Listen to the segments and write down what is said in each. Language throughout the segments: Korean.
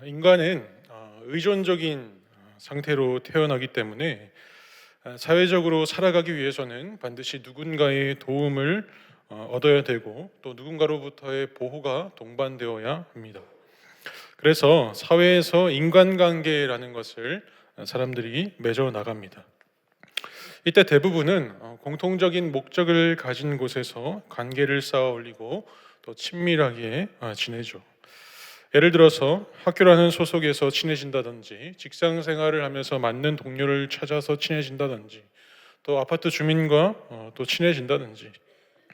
인간은 의존적인 상태로 태어나기 때문에 사회적으로 살아가기 위해서는 반드시 누군가의 도움을 얻어야 되고 또 누군가로부터의 보호가 동반되어야 합니다. 그래서 사회에서 인간관계라는 것을 사람들이 맺어 나갑니다. 이때 대부분은 공통적인 목적을 가진 곳에서 관계를 쌓아 올리고 또 친밀하게 지내죠. 예를 들어서 학교라는 소속에서 친해진다든지, 직장 생활을 하면서 맞는 동료를 찾아서 친해진다든지, 또 아파트 주민과 또 친해진다든지,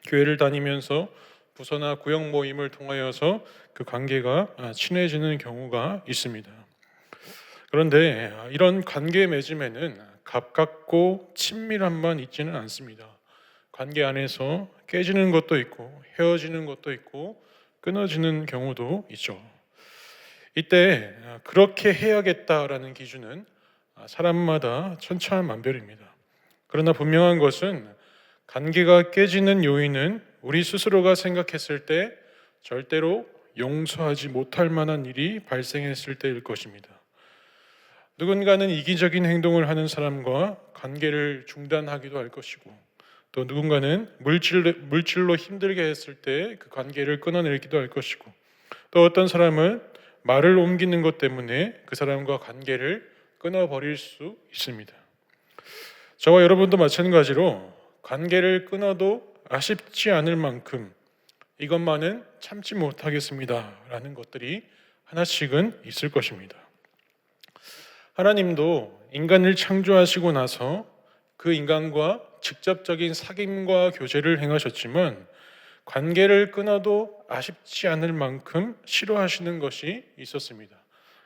교회를 다니면서 부서나 구역 모임을 통하여서 그 관계가 친해지는 경우가 있습니다. 그런데 이런 관계 맺음에는 가깝고 친밀함만 있지는 않습니다. 관계 안에서 깨지는 것도 있고 헤어지는 것도 있고 끊어지는 경우도 있죠. 이때 그렇게 해야겠다라는 기준은 사람마다 천차만별입니다. 그러나 분명한 것은 관계가 깨지는 요인은 우리 스스로가 생각했을 때 절대로 용서하지 못할 만한 일이 발생했을 때일 것입니다. 누군가는 이기적인 행동을 하는 사람과 관계를 중단하기도 할 것이고, 또 누군가는 물질로 힘들게 했을 때 그 관계를 끊어내기도 할 것이고, 또 어떤 사람은 말을 옮기는 것 때문에 그 사람과 관계를 끊어버릴 수 있습니다. 저와 여러분도 마찬가지로 관계를 끊어도 아쉽지 않을 만큼 이것만은 참지 못하겠습니다 라는 것들이 하나씩은 있을 것입니다. 하나님도 인간을 창조하시고 나서 그 인간과 직접적인 사귐과 교제를 행하셨지만 관계를 끊어도 아쉽지 않을 만큼 싫어하시는 것이 있었습니다.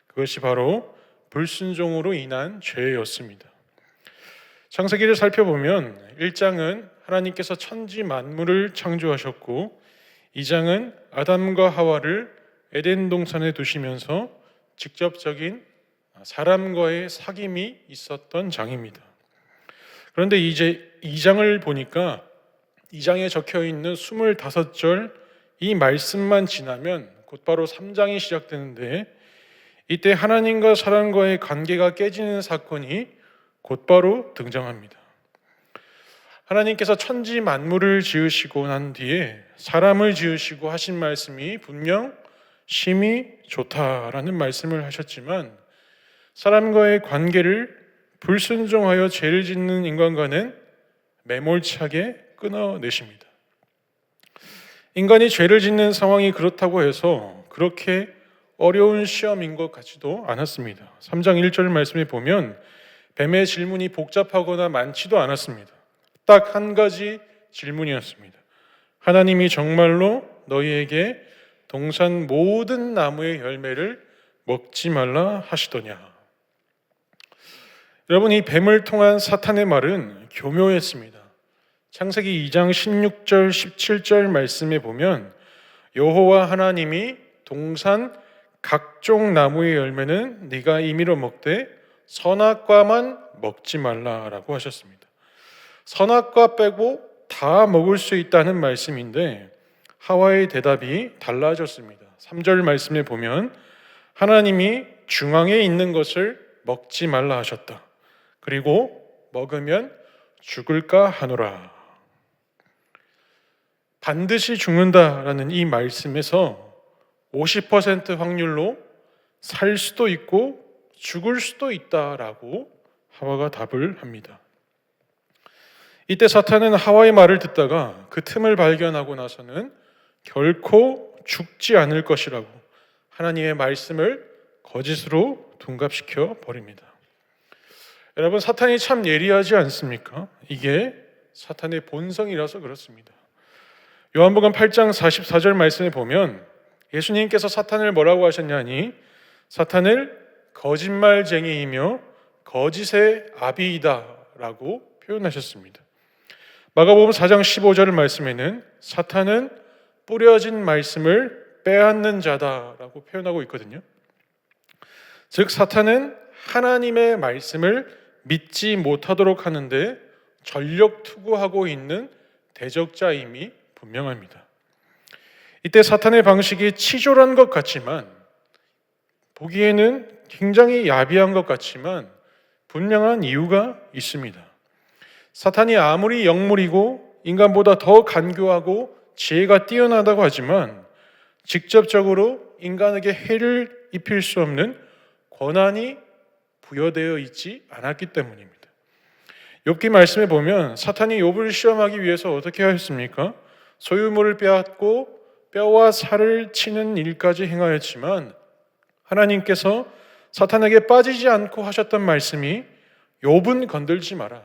그것이 바로 불순종으로 인한 죄였습니다. 창세기를 살펴보면 1장은 하나님께서 천지 만물을 창조하셨고 2장은 아담과 하와를 에덴 동산에 두시면서 직접적인 사람과의 사귐이 있었던 장입니다. 그런데 이제 2장을 보니까 2장에 적혀 있는 25절 이 말씀만 지나면 곧바로 3장이 시작되는데 이때 하나님과 사람과의 관계가 깨지는 사건이 곧바로 등장합니다. 하나님께서 천지 만물을 지으시고 난 뒤에 사람을 지으시고 하신 말씀이 분명 심히 좋다라는 말씀을 하셨지만 사람과의 관계를 불순종하여 죄를 짓는 인간과는 매몰차게 끊어내십니다. 인간이 죄를 짓는 상황이 그렇다고 해서 그렇게 어려운 시험인 것 같지도 않았습니다. 3장 1절 말씀에 보면 뱀의 질문이 복잡하거나 많지도 않았습니다. 딱 한 가지 질문이었습니다. 하나님이 정말로 너희에게 동산 모든 나무의 열매를 먹지 말라 하시더냐. 여러분, 이 뱀을 통한 사탄의 말은 교묘했습니다. 창세기 2장 16절 17절 말씀에 보면 여호와 하나님이 동산 각종 나무의 열매는 네가 임의로 먹되 선악과만 먹지 말라라고 하셨습니다. 선악과 빼고 다 먹을 수 있다는 말씀인데 하와의 대답이 달라졌습니다. 3절 말씀에 보면 하나님이 중앙에 있는 것을 먹지 말라 하셨다. 그리고 먹으면 죽을까 하노라. 반드시 죽는다라는 이 말씀에서 50% 확률로 살 수도 있고 죽을 수도 있다라고 하와가 답을 합니다. 이때 사탄은 하와의 말을 듣다가 그 틈을 발견하고 나서는 결코 죽지 않을 것이라고 하나님의 말씀을 거짓으로 둔갑시켜 버립니다. 여러분, 사탄이 참 예리하지 않습니까? 이게 사탄의 본성이라서 그렇습니다. 요한복음 8장 44절 말씀에 보면 예수님께서 사탄을 뭐라고 하셨냐니 사탄을 거짓말쟁이이며 거짓의 아비이다 라고 표현하셨습니다. 마가복음 4장 15절 말씀에는 사탄은 뿌려진 말씀을 빼앗는 자다라고 표현하고 있거든요. 즉 사탄은 하나님의 말씀을 믿지 못하도록 하는데 전력 투구하고 있는 대적자임이 분명합니다. 이때 사탄의 방식이 치졸한 것 같지만 보기에는 굉장히 야비한 것 같지만 분명한 이유가 있습니다. 사탄이 아무리 영물이고 인간보다 더 간교하고 지혜가 뛰어나다고 하지만 직접적으로 인간에게 해를 입힐 수 없는 권한이 부여되어 있지 않았기 때문입니다. 욥기 말씀에 보면 사탄이 욥을 시험하기 위해서 어떻게 하였습니까? 소유물을 빼앗고 뼈와 살을 치는 일까지 행하였지만 하나님께서 사탄에게 빠지지 않고 하셨던 말씀이 욥은 건들지 마라,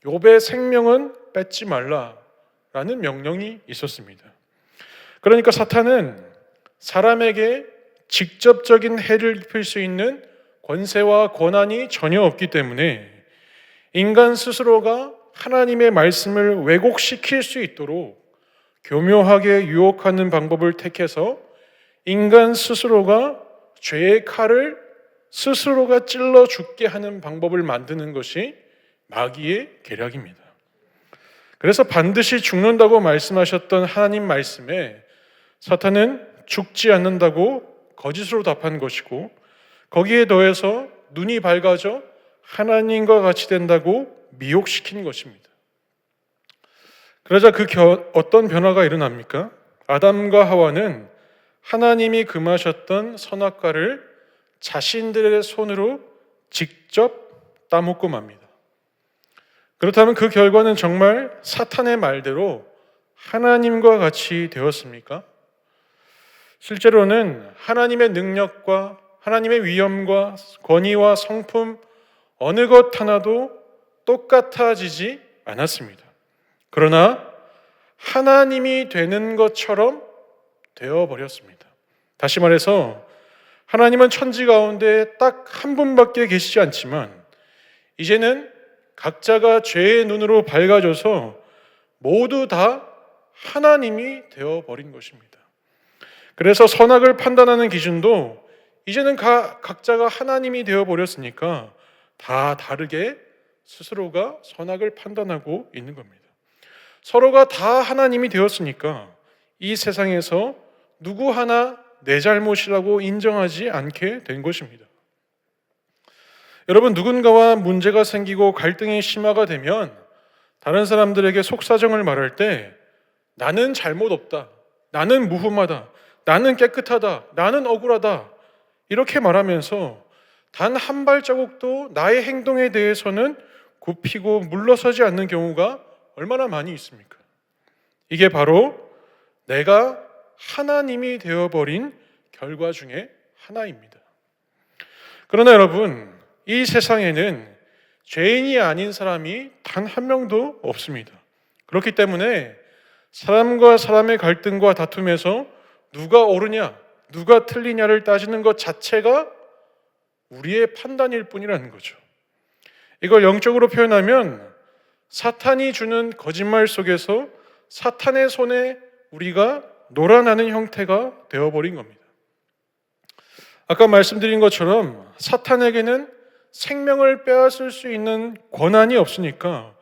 욥의 생명은 뺏지 말라라는 명령이 있었습니다. 그러니까 사탄은 사람에게 직접적인 해를 입힐 수 있는 권세와 권한이 전혀 없기 때문에 인간 스스로가 하나님의 말씀을 왜곡시킬 수 있도록 교묘하게 유혹하는 방법을 택해서 인간 스스로가 죄의 칼을 스스로가 찔러 죽게 하는 방법을 만드는 것이 마귀의 계략입니다. 그래서 반드시 죽는다고 말씀하셨던 하나님 말씀에 사탄은 죽지 않는다고 거짓으로 답한 것이고, 거기에 더해서 눈이 밝아져 하나님과 같이 된다고 미혹시킨 것입니다. 그러자 어떤 변화가 일어납니까? 아담과 하와는 하나님이 금하셨던 선악과를 자신들의 손으로 직접 따먹고 맙니다. 그렇다면 그 결과는 정말 사탄의 말대로 하나님과 같이 되었습니까? 실제로는 하나님의 능력과 하나님의 위엄과 권위와 성품 어느 것 하나도 똑같아지지 않았습니다. 그러나 하나님이 되는 것처럼 되어버렸습니다. 다시 말해서 하나님은 천지 가운데 딱 한 분밖에 계시지 않지만 이제는 각자가 죄의 눈으로 밝아져서 모두 다 하나님이 되어버린 것입니다. 그래서 선악을 판단하는 기준도 이제는 각자가 하나님이 되어버렸으니까 다 다르게 스스로가 선악을 판단하고 있는 겁니다. 서로가 다 하나님이 되었으니까 이 세상에서 누구 하나 내 잘못이라고 인정하지 않게 된 것입니다. 여러분, 누군가와 문제가 생기고 갈등이 심화가 되면 다른 사람들에게 속사정을 말할 때 나는 잘못 없다, 나는 무흠하다, 나는 깨끗하다, 나는 억울하다 이렇게 말하면서 단 한 발자국도 나의 행동에 대해서는 굽히고 물러서지 않는 경우가 얼마나 많이 있습니까? 이게 바로 내가 하나님이 되어버린 결과 중에 하나입니다. 그러나 여러분, 이 세상에는 죄인이 아닌 사람이 단 한 명도 없습니다. 그렇기 때문에 사람과 사람의 갈등과 다툼에서 누가 옳으냐, 누가 틀리냐를 따지는 것 자체가 우리의 판단일 뿐이라는 거죠. 이걸 영적으로 표현하면 사탄이 주는 거짓말 속에서 사탄의 손에 우리가 놀아나는 형태가 되어버린 겁니다. 아까 말씀드린 것처럼 사탄에게는 생명을 빼앗을 수 있는 권한이 없으니까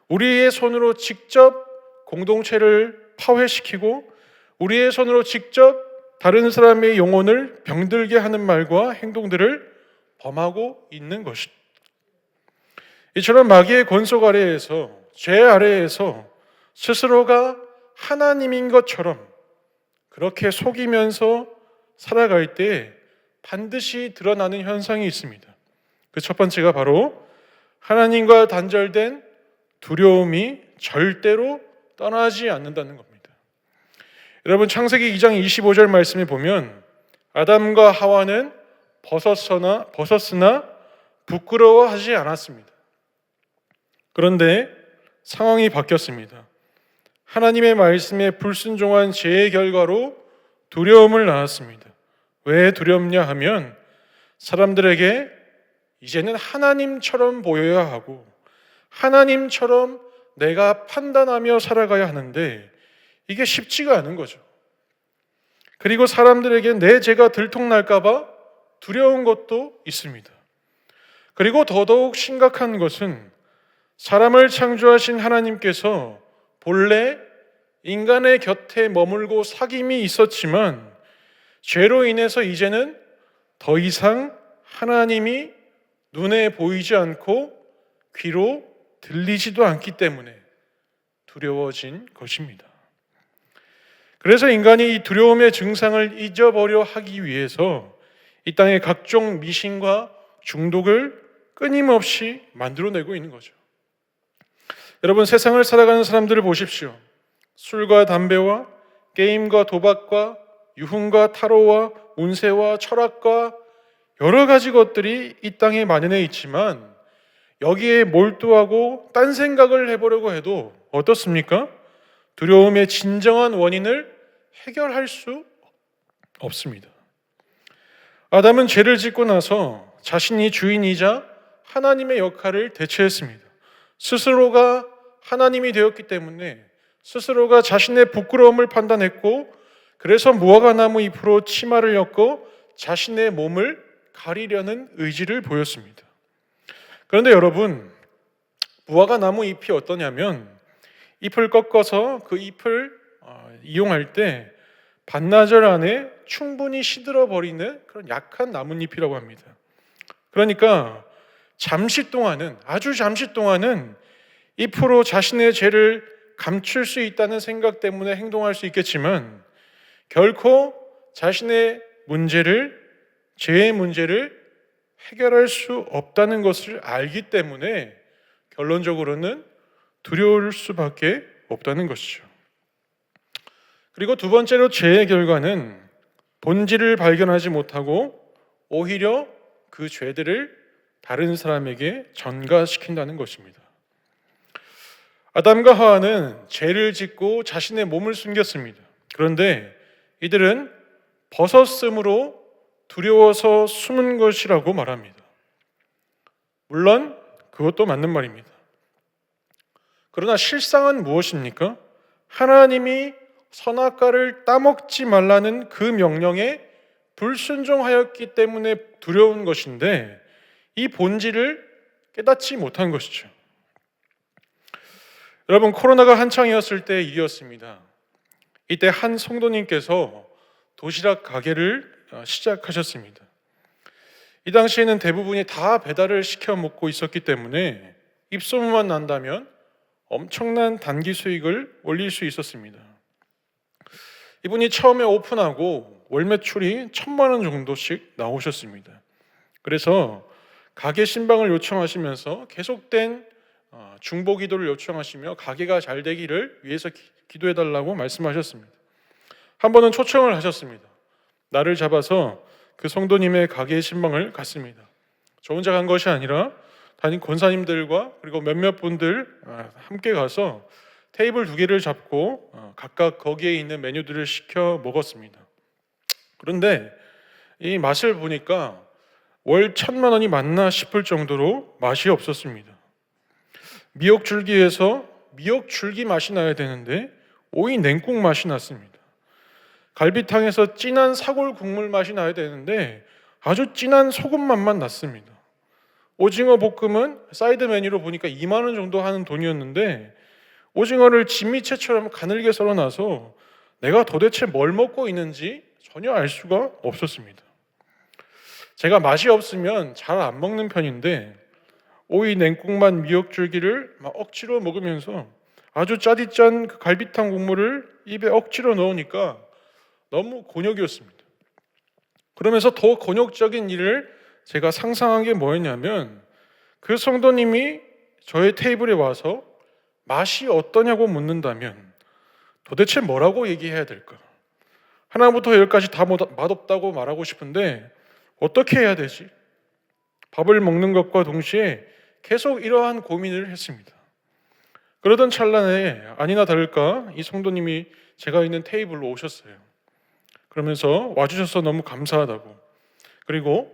우리의 손으로 직접 공동체를 파괴시키고 우리의 손으로 직접 다른 사람의 영혼을 병들게 하는 말과 행동들을 범하고 있는 것입니다. 이처럼 마귀의 권속 아래에서, 죄 아래에서 스스로가 하나님인 것처럼 그렇게 속이면서 살아갈 때 반드시 드러나는 현상이 있습니다. 그 첫 번째가 바로 하나님과 단절된 두려움이 절대로 떠나지 않는다는 겁니다. 여러분, 창세기 2장 25절 말씀에 보면 아담과 하와는 벗었으나 부끄러워하지 않았습니다. 그런데 상황이 바뀌었습니다. 하나님의 말씀에 불순종한 죄의 결과로 두려움을 낳았습니다. 왜 두렵냐 하면 사람들에게 이제는 하나님처럼 보여야 하고 하나님처럼 내가 판단하며 살아가야 하는데 이게 쉽지가 않은 거죠. 그리고 사람들에게 내 죄가 들통날까 봐 두려운 것도 있습니다. 그리고 더더욱 심각한 것은 사람을 창조하신 하나님께서 본래 인간의 곁에 머물고 사귐이 있었지만 죄로 인해서 이제는 더 이상 하나님이 눈에 보이지 않고 귀로 들리지도 않기 때문에 두려워진 것입니다. 그래서 인간이 이 두려움의 증상을 잊어버려 하기 위해서 이 땅의 각종 미신과 중독을 끊임없이 만들어내고 있는 거죠. 여러분, 세상을 살아가는 사람들을 보십시오. 술과 담배와 게임과 도박과 유흥과 타로와 운세와 철학과 여러 가지 것들이 이 땅에 만연해 있지만 여기에 몰두하고 딴 생각을 해보려고 해도 어떻습니까? 두려움의 진정한 원인을 해결할 수 없습니다. 아담은 죄를 짓고 나서 자신이 주인이자 하나님의 역할을 대체했습니다. 스스로가 하나님이 되었기 때문에 스스로가 자신의 부끄러움을 판단했고, 그래서 무화과 나무 잎으로 치마를 엮고 자신의 몸을 가리려는 의지를 보였습니다. 그런데 여러분, 무화과 나무 잎이 어떠냐면 잎을 꺾어서 그 잎을 이용할 때 반나절 안에 충분히 시들어 버리는 그런 약한 나뭇잎이라고 합니다. 그러니까 아주 잠시 동안은 잎으로 자신의 죄를 감출 수 있다는 생각 때문에 행동할 수 있겠지만 결코 자신의 죄의 문제를 해결할 수 없다는 것을 알기 때문에 결론적으로는 두려울 수밖에 없다는 것이죠. 그리고 두 번째로 죄의 결과는 본질을 발견하지 못하고 오히려 그 죄들을 다른 사람에게 전가시킨다는 것입니다. 아담과 하와는 죄를 짓고 자신의 몸을 숨겼습니다. 그런데 이들은 벗었으므로 두려워서 숨은 것이라고 말합니다. 물론 그것도 맞는 말입니다. 그러나 실상은 무엇입니까? 하나님이 선악과를 따먹지 말라는 그 명령에 불순종하였기 때문에 두려운 것인데 이 본질을 깨닫지 못한 것이죠. 여러분, 코로나가 한창이었을 때의 일이었습니다. 이때 한 성도님께서 도시락 가게를 시작하셨습니다. 이 당시에는 대부분이 다 배달을 시켜 먹고 있었기 때문에 입소문만 난다면 엄청난 단기 수익을 올릴 수 있었습니다. 이분이 처음에 오픈하고 월 매출이 1,000만 원 정도씩 나오셨습니다. 그래서 가게 신방을 요청하시면서 계속된 중보 기도를 요청하시며 가게가 잘 되기를 위해서 기도해달라고 말씀하셨습니다. 한 번은 초청을 하셨습니다. 나를 잡아서 그 성도님의 가게 신방을 갔습니다. 저 혼자 간 것이 아니라 담임 권사님들과 그리고 몇몇 분들 함께 가서 테이블 2개를 잡고 각각 거기에 있는 메뉴들을 시켜 먹었습니다. 그런데 이 맛을 보니까 월 1,000만 원이 맞나 싶을 정도로 맛이 없었습니다. 미역줄기에서 미역줄기 맛이 나야 되는데 오이 냉국 맛이 났습니다. 갈비탕에서 진한 사골 국물 맛이 나야 되는데 아주 진한 소금 맛만 났습니다. 오징어 볶음은 사이드 메뉴로 보니까 2만 원 정도 하는 돈이었는데 오징어를 진미채처럼 가늘게 썰어놔서 내가 도대체 뭘 먹고 있는지 전혀 알 수가 없었습니다. 제가 맛이 없으면 잘 안 먹는 편인데 오이 냉국만 미역줄기를 막 억지로 먹으면서 아주 짜디짠 그 갈비탕 국물을 입에 억지로 넣으니까 너무 곤욕이었습니다. 그러면서 더 곤욕적인 일을 제가 상상한 게 뭐였냐면 그 성도님이 저의 테이블에 와서 맛이 어떠냐고 묻는다면 도대체 뭐라고 얘기해야 될까? 하나부터 열까지 다 맛없다고 말하고 싶은데 어떻게 해야 되지? 밥을 먹는 것과 동시에 계속 이러한 고민을 했습니다. 그러던 찰나에 아니나 다를까 이 성도님이 제가 있는 테이블로 오셨어요. 그러면서 와주셔서 너무 감사하다고, 그리고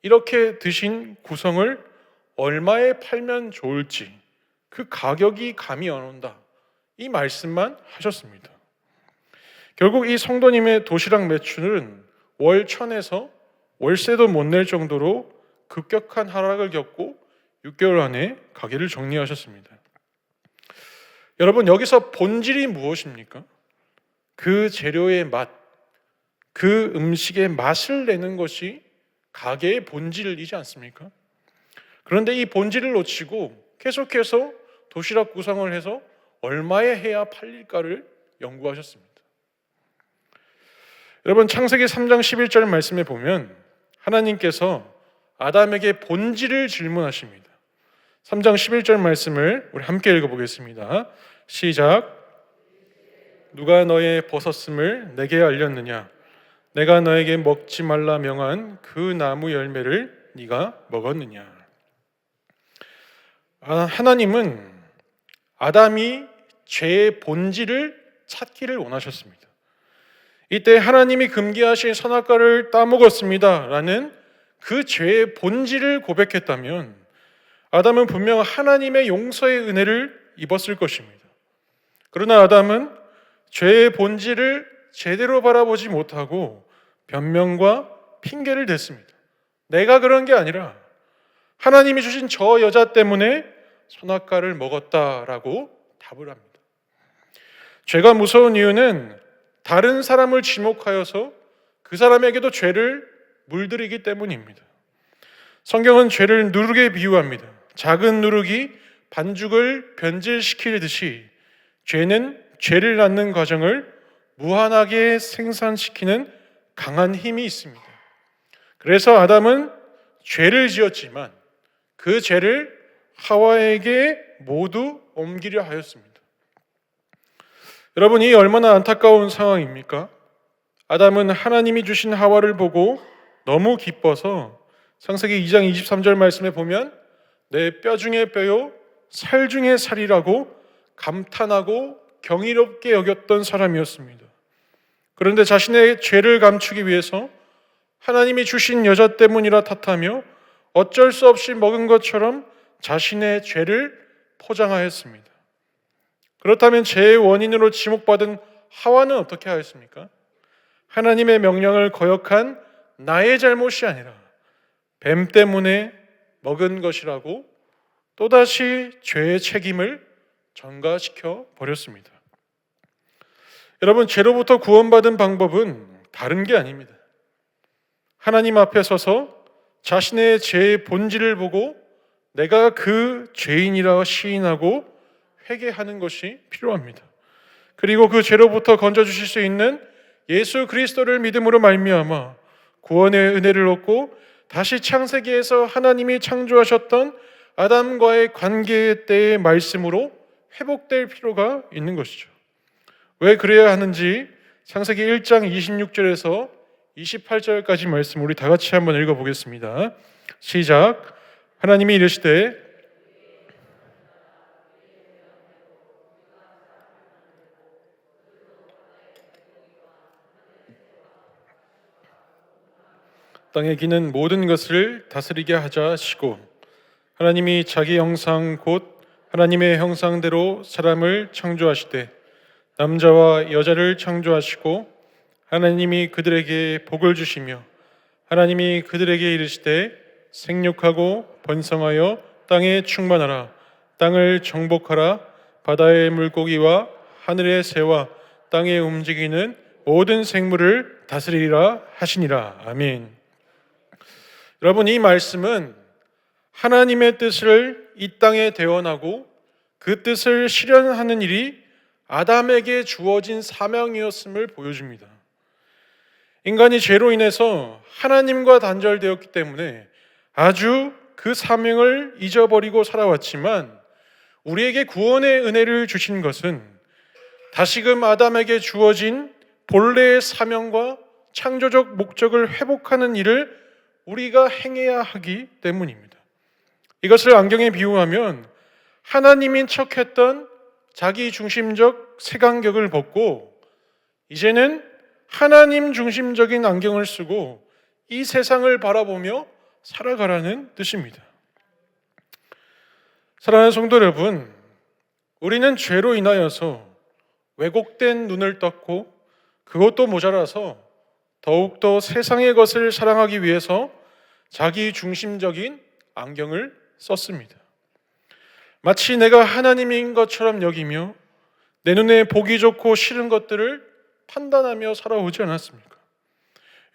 이렇게 드신 구성을 얼마에 팔면 좋을지 그 가격이 감이 안 온다, 이 말씀만 하셨습니다. 결국 이 성도님의 도시락 매출은 월 1,000에서 월세도 못 낼 정도로 급격한 하락을 겪고 6개월 안에 가게를 정리하셨습니다. 여러분, 여기서 본질이 무엇입니까? 그 재료의 맛, 그 음식의 맛을 내는 것이 가게의 본질이지 않습니까? 그런데 이 본질을 놓치고 계속해서 도시락 구성을 해서 얼마에 해야 팔릴까를 연구하셨습니다. 여러분, 창세기 3장 11절 말씀에 보면 하나님께서 아담에게 본질을 질문하십니다. 3장 11절 말씀을 우리 함께 읽어보겠습니다. 시작. 누가 너의 벗었음을 내게 알렸느냐? 내가 너에게 먹지 말라 명한 그 나무 열매를 네가 먹었느냐? 하나님은 아담이 죄의 본질을 찾기를 원하셨습니다. 이때 하나님이 금기하신 선악과를 따먹었습니다 라는 그 죄의 본질을 고백했다면 아담은 분명 하나님의 용서의 은혜를 입었을 것입니다. 그러나 아담은 죄의 본질을 제대로 바라보지 못하고 변명과 핑계를 댔습니다. 내가 그런 게 아니라 하나님이 주신 저 여자 때문에 선악과를 먹었다라고 답을 합니다. 죄가 무서운 이유는 다른 사람을 지목하여서 그 사람에게도 죄를 물들이기 때문입니다. 성경은 죄를 누룩에 비유합니다. 작은 누룩이 반죽을 변질시키듯이 죄는 죄를 낳는 과정을 무한하게 생산시키는 강한 힘이 있습니다. 그래서 아담은 죄를 지었지만 그 죄를 하와에게 모두 옮기려 하였습니다. 여러분, 이 얼마나 안타까운 상황입니까? 아담은 하나님이 주신 하와를 보고 너무 기뻐서 창세기 2장 23절 말씀에 보면 내 뼈 중에 뼈요 살 중에 살이라고 감탄하고 경이롭게 여겼던 사람이었습니다. 그런데 자신의 죄를 감추기 위해서 하나님이 주신 여자 때문이라 탓하며 어쩔 수 없이 먹은 것처럼 자신의 죄를 포장하였습니다. 그렇다면 죄의 원인으로 지목받은 하와는 어떻게 하였습니까? 하나님의 명령을 거역한 나의 잘못이 아니라 뱀 때문에 먹은 것이라고 또다시 죄의 책임을 전가시켜 버렸습니다. 여러분, 죄로부터 구원받은 방법은 다른 게 아닙니다. 하나님 앞에 서서 자신의 죄의 본질을 보고 내가 그 죄인이라 시인하고 회개하는 것이 필요합니다. 그리고 그 죄로부터 건져주실 수 있는 예수 그리스도를 믿음으로 말미암아 구원의 은혜를 얻고 다시 창세기에서 하나님이 창조하셨던 아담과의 관계의 때의 말씀으로 회복될 필요가 있는 것이죠. 왜 그래야 하는지 창세기 1장 26절에서 28절까지 말씀 우리 다 같이 한번 읽어보겠습니다. 시작. 하나님이 이르시되 땅에 기는 모든 것을 다스리게 하자 하시고 하나님이 자기 형상 곧 하나님의 형상대로 사람을 창조하시되 남자와 여자를 창조하시고 하나님이 그들에게 복을 주시며 하나님이 그들에게 이르시되 생육하고 번성하여 땅에 충만하라 땅을 정복하라 바다의 물고기와 하늘의 새와 땅에 움직이는 모든 생물을 다스리라 하시니라. 아멘. 여러분, 이 말씀은 하나님의 뜻을 이 땅에 대원하고 그 뜻을 실현하는 일이 아담에게 주어진 사명이었음을 보여줍니다. 인간이 죄로 인해서 하나님과 단절되었기 때문에 아주 그 사명을 잊어버리고 살아왔지만 우리에게 구원의 은혜를 주신 것은 다시금 아담에게 주어진 본래의 사명과 창조적 목적을 회복하는 일을 우리가 행해야 하기 때문입니다. 이것을 안경에 비유하면 하나님인 척했던 자기 중심적 색안경을 벗고 이제는 하나님 중심적인 안경을 쓰고 이 세상을 바라보며 살아가라는 뜻입니다. 사랑하는 성도 여러분, 우리는 죄로 인하여서 왜곡된 눈을 떴고 그것도 모자라서 더욱더 세상의 것을 사랑하기 위해서 자기 중심적인 안경을 썼습니다. 마치 내가 하나님인 것처럼 여기며 내 눈에 보기 좋고 싫은 것들을 판단하며 살아오지 않았습니까?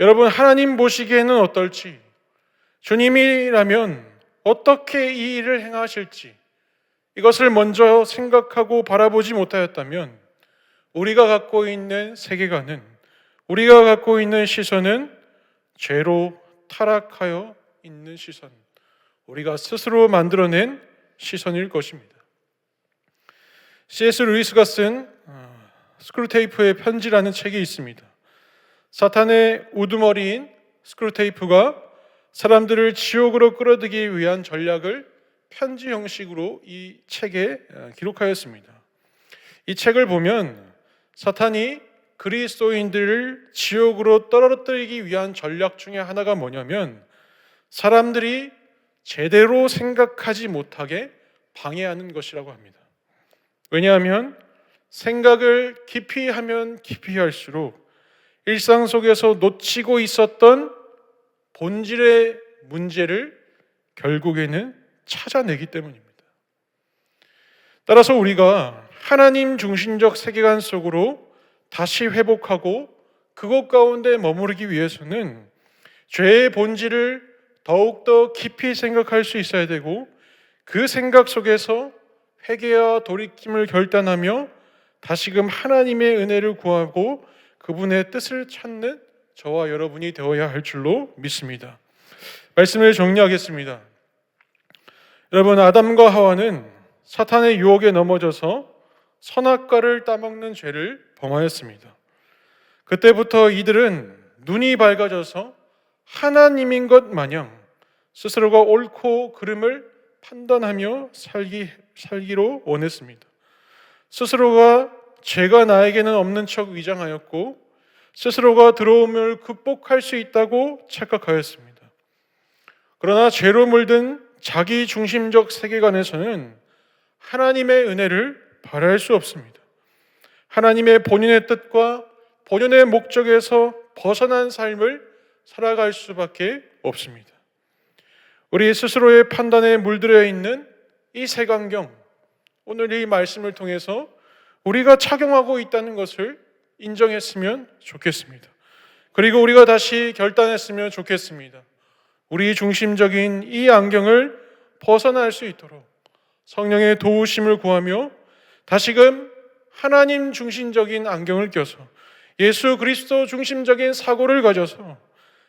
여러분, 하나님 보시기에는 어떨지 주님이라면 어떻게 이 일을 행하실지 이것을 먼저 생각하고 바라보지 못하였다면 우리가 갖고 있는 세계관은, 우리가 갖고 있는 시선은 죄로 타락하여 있는 시선, 우리가 스스로 만들어낸 시선일 것입니다. C.S. 루이스가 쓴 스크루테이프의 편지라는 책이 있습니다. 사탄의 우두머리인 스크루테이프가 사람들을 지옥으로 끌어들이기 위한 전략을 편지 형식으로 이 책에 기록하였습니다. 이 책을 보면 사탄이 그리스도인들을 지옥으로 떨어뜨리기 위한 전략 중에 하나가 뭐냐면 사람들이 제대로 생각하지 못하게 방해하는 것이라고 합니다. 왜냐하면 생각을 깊이 하면 깊이 할수록 일상 속에서 놓치고 있었던 본질의 문제를 결국에는 찾아내기 때문입니다. 따라서 우리가 하나님 중심적 세계관 속으로 다시 회복하고 그것 가운데 머무르기 위해서는 죄의 본질을 더욱더 깊이 생각할 수 있어야 되고 그 생각 속에서 회개와 돌이킴을 결단하며 다시금 하나님의 은혜를 구하고 그분의 뜻을 찾는 저와 여러분이 되어야 할 줄로 믿습니다. 말씀을 정리하겠습니다. 여러분, 아담과 하와는 사탄의 유혹에 넘어져서 선악과를 따먹는 죄를 범하였습니다. 그때부터 이들은 눈이 밝아져서 하나님인 것 마냥 스스로가 옳고 그름을 판단하며 살기로 원했습니다. 스스로가 죄가 나에게는 없는 척 위장하였고 스스로가 들어옴을 극복할 수 있다고 착각하였습니다. 그러나 죄로 물든 자기 중심적 세계관에서는 하나님의 은혜를 바랄 수 없습니다. 하나님의 본인의 뜻과 본연의 목적에서 벗어난 삶을 살아갈 수밖에 없습니다. 우리 스스로의 판단에 물들어 있는 이 색안경, 오늘 이 말씀을 통해서 우리가 착용하고 있다는 것을 인정했으면 좋겠습니다. 그리고 우리가 다시 결단했으면 좋겠습니다. 우리 중심적인 이 안경을 벗어날 수 있도록 성령의 도우심을 구하며 다시금 하나님 중심적인 안경을 껴서 예수 그리스도 중심적인 사고를 가져서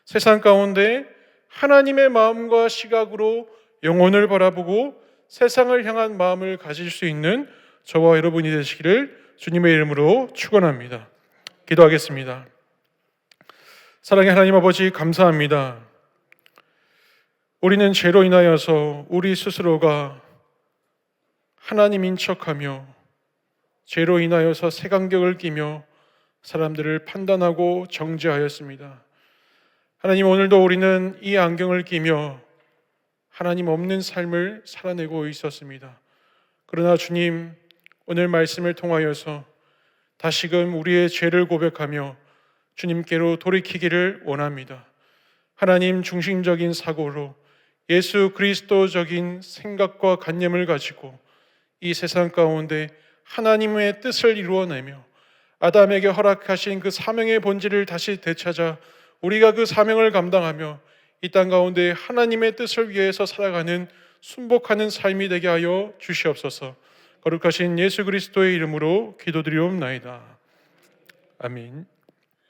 세상 가운데 하나님의 마음과 시각으로 영혼을 바라보고 세상을 향한 마음을 가질 수 있는 저와 여러분이 되시기를 주님의 이름으로 축원합니다. 기도하겠습니다. 사랑의 하나님 아버지, 감사합니다. 우리는 죄로 인하여서 우리 스스로가 하나님인 척하며 죄로 인하여서 색안경을 끼며 사람들을 판단하고 정죄하였습니다. 하나님, 오늘도 우리는 이 안경을 끼며 하나님 없는 삶을 살아내고 있었습니다. 그러나 주님, 오늘 말씀을 통하여서 다시금 우리의 죄를 고백하며 주님께로 돌이키기를 원합니다. 하나님 중심적인 사고로 예수 그리스도적인 생각과 관념을 가지고 이 세상 가운데 하나님의 뜻을 이루어내며 아담에게 허락하신 그 사명의 본질을 다시 되찾아 우리가 그 사명을 감당하며 이 땅 가운데 하나님의 뜻을 위해서 살아가는 순복하는 삶이 되게 하여 주시옵소서. 거룩하신 예수 그리스도의 이름으로 기도드리옵나이다. 아멘.